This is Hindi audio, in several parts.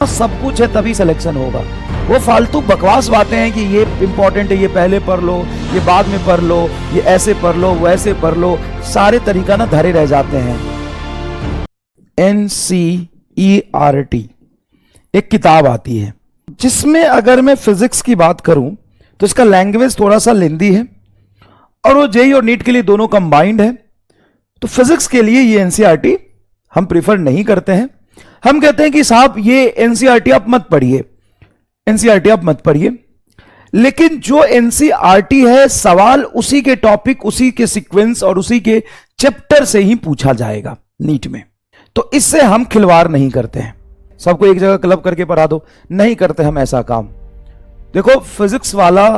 सब कुछ है तभी सिलेक्शन होगा। वो फालतू बकवास बातें हैं कि ये इंपॉर्टेंट है, ये पहले पढ़ लो, ये बाद में पढ़ लो, ये ऐसे पढ़ लो, वैसे पढ़ लो, सारे तरीका ना धरे रह जाते हैं। NCERT एक किताब आती है जिसमें अगर मैं फिजिक्स की बात करूं तो इसका लैंग्वेज थोड़ा सा लेंदी है और वो जेईई और नीट के लिए दोनों कंबाइंड है। तो फिजिक्स के लिए ये NCERT हम प्रीफर नहीं करते हैं। हम कहते हैं कि साहब ये NCERT आप मत पढ़िए, NCERT आप मत पढ़िए। लेकिन जो NCERT है सवाल उसी के टॉपिक, उसी के सीक्वेंस और उसी के चैप्टर से ही पूछा जाएगा नीट में। तो इससे हम खिलवाड़ नहीं करते हैं, सबको एक जगह क्लब करके पढ़ा दो, नहीं करते हम ऐसा काम। देखो फिजिक्स वाला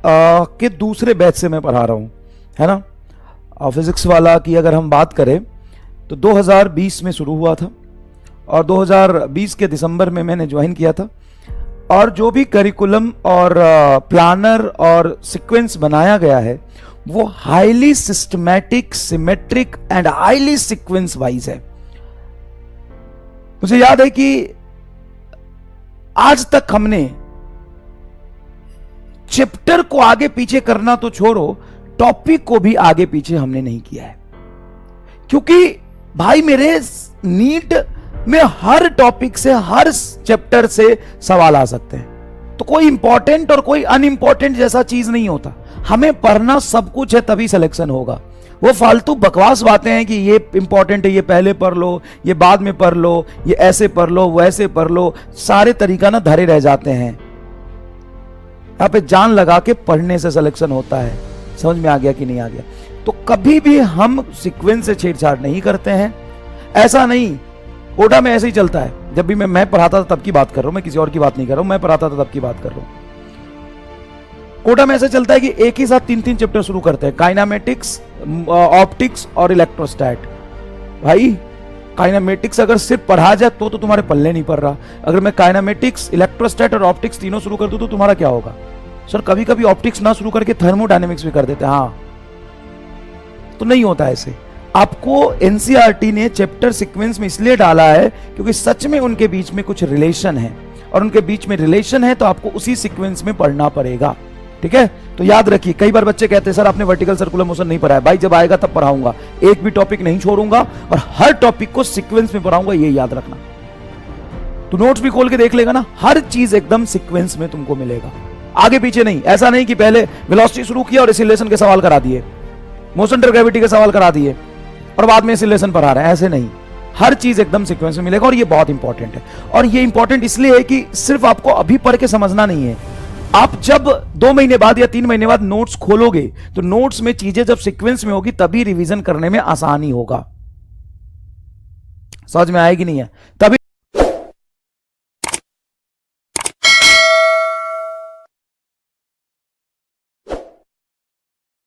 के दूसरे बैच से मैं पढ़ा रहा हूं, है ना। फिजिक्स वाला की अगर हम बात करें तो 2020 में शुरू हुआ था और 2020 के दिसंबर में मैंने ज्वाइन किया था। और जो भी करिकुलम और प्लानर और सीक्वेंस बनाया गया है वो highly systematic, symmetric and highly sequence wise है। मुझे याद है कि आज तक हमने चैप्टर को आगे पीछे करना तो छोड़ो, टॉपिक को भी आगे पीछे हमने नहीं किया है। क्योंकि भाई मेरे नीट में हर टॉपिक से, हर चैप्टर से सवाल आ सकते हैं। तो कोई इंपॉर्टेंट और कोई अनइंपॉर्टेंट जैसा चीज नहीं होता। हमें पढ़ना सब कुछ है तभी सिलेक्शन होगा। वो फालतू बकवास बातें हैं कि ये इंपॉर्टेंट है, ये पहले पढ़ लो, ये बाद में पढ़ लो, ये ऐसे पढ़ लो, वैसे पढ़ लो, सारे तरीका ना धरे रह जाते हैं। यहां पे जान लगा के पढ़ने से सिलेक्शन होता है। समझ में आ गया कि नहीं आ गया? तो कभी भी हम सीक्वेंस से छेड़छाड़ नहीं करते हैं। ऐसा नहीं, कोटा में ऐसे ही चलता है। जब भी मैं पढ़ाता था तब की बात कर रहा हूं, मैं किसी और की बात नहीं कर रहा हूं, मैं पढ़ाता था तब की बात कर रहा हूं। कोटा में ऐसे चलता है कि एक ही साथ 3-3 चैप्टर शुरू करते हैं, काइनामेटिक्स, ऑप्टिक्स और इलेक्ट्रोस्टैट। भाई काइनामेटिक्स अगर सिर्फ पढ़ा जाए तो तुम्हारे पल्ले नहीं पड़ रहा। अगर मैं काइनामेटिक्स, इलेक्ट्रोस्टैट और ऑप्टिक्स तीनों शुरू कर दूं तो तुम्हारा क्या होगा? सर कभी कभी ऑप्टिक्स ना शुरू करके थर्मोडायनेमिक्स भी कर देते हैं। हाँ, तो नहीं होता ऐसे। आपको NCERT ने चैप्टर सीक्वेंस में इसलिए डाला है क्योंकि सच में उनके बीच में कुछ रिलेशन है, और उनके बीच में रिलेशन है तो आपको उसी सीक्वेंस में पढ़ना पड़ेगा। ठीक है, तो याद रखिए। कई बार बच्चे कहते हैं सर आपने वर्टिकल सर्कुलर मोशन नहीं पढ़ाया। भाई जब आएगा तब पढ़ाऊंगा, एक भी टॉपिक नहीं छोड़ूंगा और हर टॉपिक को सीक्वेंस में पढ़ाऊंगा, ये याद रखना। तो नोट्स भी खोल के देख लेगा ना, हर चीज एकदम सीक्वेंस में तुमको मिलेगा, आगे पीछे नहीं। ऐसा नहीं कि पहले वेलोसिटी शुरू किया और एक्सीलरेशन के सवाल करा दिए, मोशन अंडर ग्रेविटी के सवाल करा दिए और बाद में एक्सीलरेशन पढ़ा रहे हैं, ऐसे नहीं। हर चीज एकदम सीक्वेंस में मिलेगा और ये बहुत इंपॉर्टेंट है। और ये इंपॉर्टेंट इसलिए है कि सिर्फ आपको अभी पढ़ के समझना नहीं है। आप जब 2 महीने बाद या 3 महीने बाद नोट्स खोलोगे तो नोट्स में चीजें जब सीक्वेंस में होगी तभी रिवीजन करने में आसानी होगा। समझ में आएगी नहीं है तभी